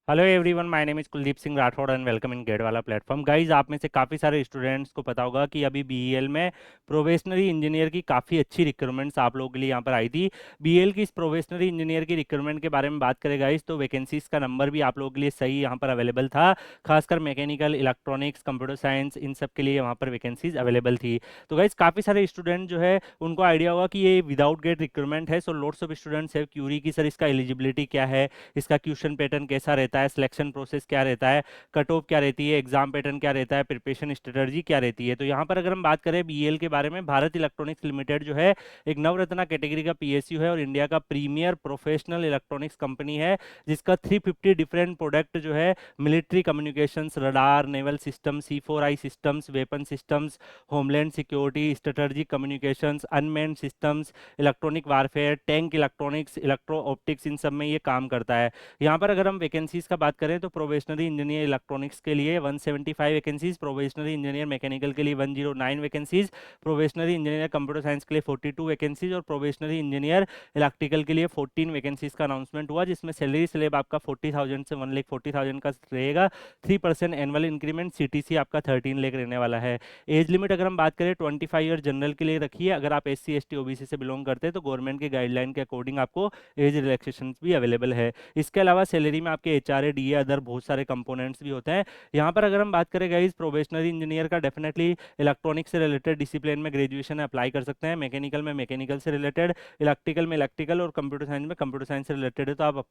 Hello everyone, my name is Kuldeep Singh Rathore and welcome in GATE वाला platform. Guys, आप में से काफ़ी सारे स्टूडेंट्स को पता होगा कि अभी बीईएल में प्रोबेशनरी इंजीनियर की काफ़ी अच्छी रिक्रूटमेंट्स आप लोगों के लिए यहाँ पर आई थी। बीईएल की इस प्रोबेशनरी इंजीनियर की रिक्रूटमेंट के बारे में बात करें गाइज, तो वैकेंसीज का नंबर भी आप लोगों के लिए सही यहाँ पर अवेलेबल था। खासकर मैकेनिकल, इलेक्ट्रॉनिक्स, कंप्यूटर साइंस, इन सब के लिए वहाँ पर वैकेंसीज अवेलेबल थी। तो गाइज, काफ़ी सारे स्टूडेंट जो है उनको आइडिया होगा कि ये विदाउट गेट रिक्रूटमेंट है। So lots of students have query की सर इसका एलिजिबिलिटी क्या है, इसका क्वेश्चन पैटर्न कैसा रहता है, सिलेक्शन प्रोसेस क्या रहता है, कट ऑफ क्या रहती है, एग्जाम पैटर्न क्या रहता है, प्रिपरेशन स्ट्रेटजी क्या रहती है। तो यहाँ पर अगर हम बात करें बीईएल के बारे में, भारत इलेक्ट्रॉनिक्स लिमिटेड जो है एक नवरत्ना कैटेगरी का पीएसयू है और इंडिया का प्रीमियर प्रोफेशनल इलेक्ट्रॉनिक्स कंपनी है, जिसका 350 डिफरेंट प्रोडक्ट जो है military communications, radar, naval system, C4I systems, weapon systems, homeland security, strategic communications, unmanned systems, electronic warfare, tank electronics, electro optics, इन सब में ये काम करता है। यहाँ पर अगर हम वैकेंसीज का बात करें तो प्रोबेशनरी इंजीनियर इलेक्ट्रॉनिक्स के लिए 175 वैकेंसीज, प्रोबेशनरी इंजीनियर मैकेनिकल के लिए 109 vacancies, probationary engineer computer science के लिए 42 वैकेंसीज और प्रोबेशनरी इंजीनियर इलेक्ट्रिकल के लिए 14 वैकेंसीज का अनाउंसमेंट हुआ, जिसमें सैलरी स्लेब आपका 40,000 से 1,40,000 का रहेगा। 3% एनुअल इंक्रीमेंट, सीटीसी आपका 13 लाख रहने वाला है। एज लिमिट अगर हम बात करें 25 ईयर जनरल के लिए रखी है। अगर आप SC ST OBC से बिलोंग करते हैं तो गवर्नमेंट के गाइडलाइन के अकॉर्डिंग आपको एज रिलैक्सेशन भी अवेलेबल है। इसके अलावा सैलरी में आपके HRA DA अदर बहुत सारे कंपोनेंट्स भी होते हैं। यहाँ पर अगर हम बात करें गाइस, प्रोबेशनरी इंजीनियर का डेफिनेटली इलेक्ट्रॉनिक्स से रिलेटेड डिसिप्लिन में ग्रेजुएशन अप्लाई कर सकते हैं, मैकेनिकल में मैकेनिकल से रिलेटेड, इलेक्ट्रिकल में इलेक्ट्रिकल और कंप्यूटर साइंस में कंप्यूटर साइंस से रिलेटेड है तो आप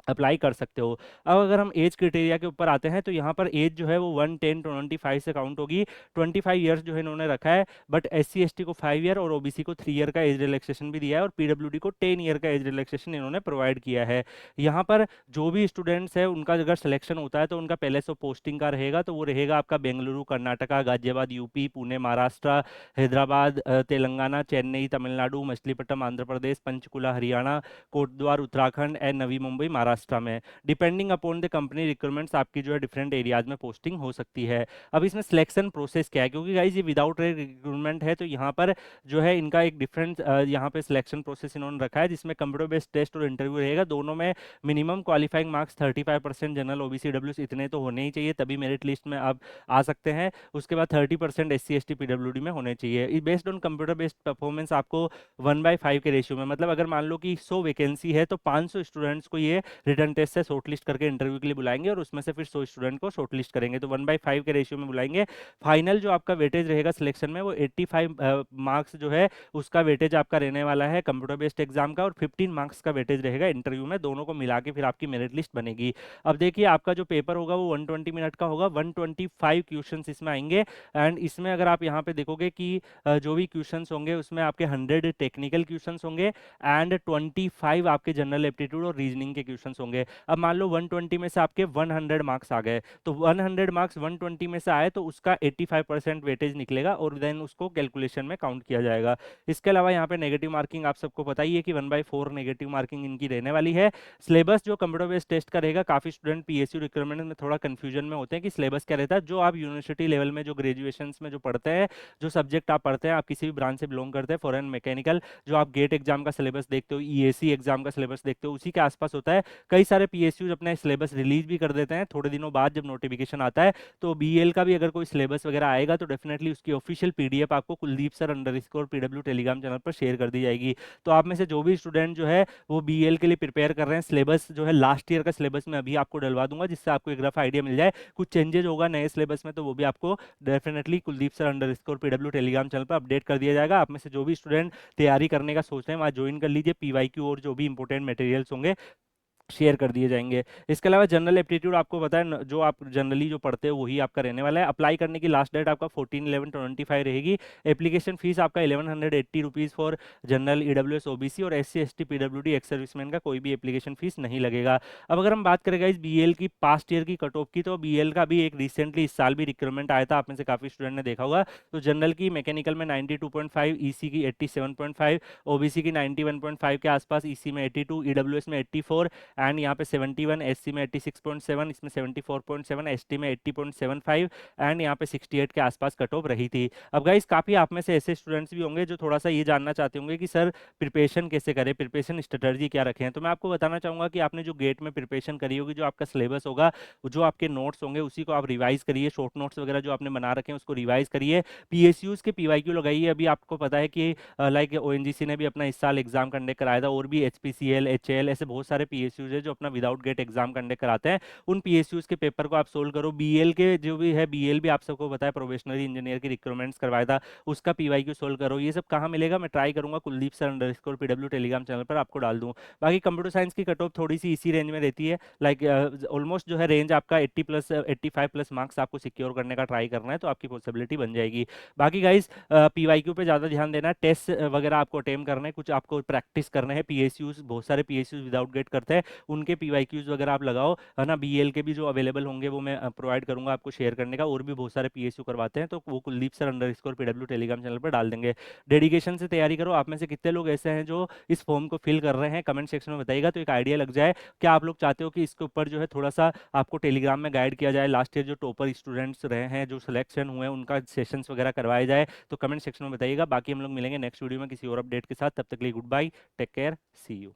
अप्लाई कर सकते हो। अब अगर हम एज क्राइटेरिया के ऊपर आते हैं तो यहाँ पर एज जो है वो 110 to 25 से काउंट होगी। 25 ईयर्स जो है इन्होंने रखा है, बट SC ST को 5 ईयर और OBC को 3 ईयर का एज रिलैक्सेशन भी दिया है और PWD को 10 ईयर का एज रिलैक्सेशन इन्होंने प्रोवाइड किया है। यहाँ पर जो भी स्टूडेंट्स है उनका अगर सिलेक्शन होता है तो उनका पहले से पोस्टिंग का रहेगा, तो वो रहेगा आपका बेंगलुरु कर्नाटका, गाजियाबाद यूपी, पुणे महाराष्ट्र, हैदराबाद तेलंगाना, चेन्नई तमिलनाडु, मछलीपट्टनम आंध्र प्रदेश, पंचकुला हरियाणा, कोटद्वार उत्तराखंड एंड नवी मुंबई महाराष्ट्र में। Depending upon the company requirements आपकी जो है डिफरेंट एरियाज में पोस्टिंग हो सकती है। अब इसमें सिलेक्शन प्रोसेस क्या है, क्योंकि गाइज ये विदाउट रिक्रूटमेंट है तो यहाँ पर जो है इनका एक डिफरेंट यहाँ पे सिलेक्शन प्रोसेस इन्होंने रखा है, जिसमें कंप्यूटर बेस्ड टेस्ट और इंटरव्यू रहेगा। दोनों में minimum qualifying marks 35% general OBC WS इतने तो होने ही चाहिए, तभी मेरिट लिस्ट में आप आ सकते हैं। उसके बाद 30% SC ST PWD में होने चाहिए। Based on computer based performance आपको 1/5 के रेशियो में, मतलब अगर मान लो कि 100 वैकेंसी है तो 500 स्टूडेंट्स को ये रिटर्न टेस्ट से शॉर्टलिस्ट करके इंटरव्यू के लिए बुलाएंगे और उसमें से फिर 100 स्टूडेंट को शॉर्टलिस्ट करेंगे, तो 1/5 के रेशियो में बुलाएंगे। फाइनल जो आपका वेटेज रहेगा सिलेक्शन में वो 85 मार्क्स जो है उसका वेटेज आपका रहने वाला है कंप्यूटर बेस्ड एग्जाम का, और 15 मार्क्स का वेटेज रहेगा इंटरव्यू में। दोनों को मिला के फिर आपकी मेरिट लिस्ट बनेगी। अब देखिए, आपका जो पेपर होगा वो 120 मिनट का होगा। 125 क्वेश्चंस इसमें आएंगे एंड इसमें अगर आप यहाँ पे देखोगे कि जो भी क्वेश्चंस होंगे उसमें आपके 100 टेक्निकल क्वेश्चंस होंगे एंड 25 आपके जनरल एप्टीट्यूड और रीजनिंग के क्वेश्चंस होंगे। अब मान लो 120 में से आपके 100 मार्क्स आ गए, तो 100 मार्क्स 120 में से आए तो उसका 85% वेटेज निकलेगा और देन उसको कैलकुलेशन में काउंट किया जाएगा। इसके अलावा यहाँ पे नेगेटिव मार्किंग आप सबको पता ही है कि 1/4 नेगेटिव मार्किंग इनकी रहने वाली है। सिलेबस जो कंप्यूटर बेस्ड टेस्ट का रहेगा, काफी स्टूडेंट PSU रिक्वायरमेंट में थोड़ा कंफ्यूजन में होते हैं कि सिलेबस क्या रहता है। जो आप यूनिवर्सिटी लेवल में जो ग्रेजुएशन में जो पढ़ते हैं, जो सब्जेक्ट आप पढ़ते हैं, आप किसी भी ब्रांच से बिलोंग करते हैं, फॉरेन मैकेनिकल, जो आप गेट एग्जाम का सिलेबस देखते हो, EAC एग्जाम का सिलेबस देखते हो, उसी के आसपास होता है। कई सारे PSU अपने सिलेबस रिलीज भी कर देते हैं थोड़े दिनों बाद जब नोटिफिकेशन आता है। तो BL का भी अगर कोई सिलेबस वगैरह आएगा तो डेफिनेटली उसकी ऑफिशियल PDF आपको Kuldeep sir _ PW Telegram channel पर शेयर कर दी जाएगी। तो आप में से जो भी स्टूडेंट जो है वो BL के लिए प्रिपेयर कर रहे हैं, सिलेबस जो है लास्ट ईयर का सिलेबस में अभी आपको डलवा दूंगा, जिससे आपको एक रफ आइडिया मिल जाए। कुछ चेंजेस होगा नए सिलेबस में तो वो भी आपको definitely Kuldeep sir _ PW Telegram channel पर अपडेट कर दिया जाएगा। आप में से जो भी स्टूडेंट तैयारी करने का सोच रहे हैं वहाँ ज्वाइन कर लीजिए। PYQ और जो भी इंपॉर्टेंट मटेरियल्स होंगे शेयर कर दिए जाएंगे। इसके अलावा जनरल एप्टीट्यूड आपको पता है जो आप जनरली जो पढ़ते हो वही आपका रहने वाला है। अप्लाई करने की लास्ट डेट आपका 14/11/25 रहेगी। एप्लीकेशन फीस आपका 1180 rupees for general EWS OBC और SC ST PWD ex serviceman का कोई भी एप्लीकेशन फीस नहीं लगेगा। अब अगर हम बात करेंगे इस BL की पास्ट ईयर की कट ऑफ की, तो BL का भी एक रिसेंटली इस साल भी रिक्रूटमेंट आया था, आप में से काफी स्टूडेंट ने देखा होगा। तो जनरल की मैकेनिकल में 92.5, EC की 87.5, OBC की 91.5 के आसपास, EC में 82, EWS में 84 एंड यहाँ पे 71, एससी में 86.7, इसमें 74.7, एसटी में 80.75 एंड यहाँ पे 68 के आसपास कट ऑफ रही थी। अब गाइस काफ़ी आप में से ऐसे स्टूडेंट्स भी होंगे जो थोड़ा सा ये जानना चाहते होंगे कि सर प्रिपरेशन कैसे करें, प्रिपरेशन स्ट्रेटजी क्या रखें। तो मैं आपको बताना चाहूँगा कि आपने जो गेट में प्रिपरेशन करी होगी, जो आपका सिलेबस होगा, जो आपके नोट्स होंगे, उसी को आप रिवाइज करिए। शॉर्ट नोट्स वगैरह जो आपने बना रखे हैं उसको रिवाइज करिए। पीएसयूज के पीवाईक्यू लगाइए। अभी आपको पता है कि लाइक ओएनजीसी ने भी अपना इस साल एग्जाम कंडक्ट कराया था, और भी एचपीसीएल, एचएएल, ऐसे बहुत सारे पीएसयूज है जो अपना विदाउट गेट एग्जाम कंडक्ट कराते हैं। उन पीएसयूज के पेपर को आप सोल्व करो। बीएल के जो भी है, बीएल भी आप सबको पता है प्रोबेशनरी इंजीनियर की रिक्रूटमेंट्स करवाया था, उसका पीवाईक्यू सोल्व करो। ये सब कहाँ मिलेगा, मैं ट्राई करूंगा Kuldeep sir underscore PW telegram channel पर आपको डाल दूं। बाकी कंप्यूटर साइंस की कट ऑफ थोड़ी सी इसी रेंज में रहती है, लाइक ऑलमोस्ट जो है रेंज आपका 80 प्लस 85 प्लस मार्क्स आपको सिक्योर करने का ट्राई करना है, तो आपकी पॉसिबिलिटी बन जाएगी। बाकी गाइज पीवाईक्यू पे ज़्यादा ध्यान देना, टेस्ट वगैरह आपको अटेम्प्ट करना है, कुछ आपको प्रैक्टिस करना है। पीएसयूज बहुत सारे पीएसयूज विदाउट गेट करते हैं, उनके पीवाईक्यूज वगैरह आप लगाओ, है ना। बीएल के भी जो अवेलेबल होंगे वो मैं प्रोवाइड करूंगा आपको शेयर करने का, और भी बहुत सारे पीएसयू करवाते हैं, तो वो Kuldeep sir underscore PW telegram channel पर डाल देंगे। डेडिकेशन से तैयारी करो। आप में से कितने लोग ऐसे हैं जो इस फॉर्म को फिल कर रहे हैं, कमेंट सेक्शन में बताइएगा, तो एक आइडिया लग जाए। क्या आप लोग चाहते हो कि इसके ऊपर जो है थोड़ा सा आपको टेलीग्राम में गाइड किया जाए, लास्ट ईयर जो टॉपर स्टूडेंट्स रहे हैं, जो सिलेक्शन हुए हैं, उनका सेशंस वगैरह करवाए जाए, तो कमेंट सेक्शन में बताइएगा। बाकी हम लोग मिलेंगे नेक्स्ट वीडियो में किसी और अपडेट के साथ। तब तक के लिए good bye, take care, see you.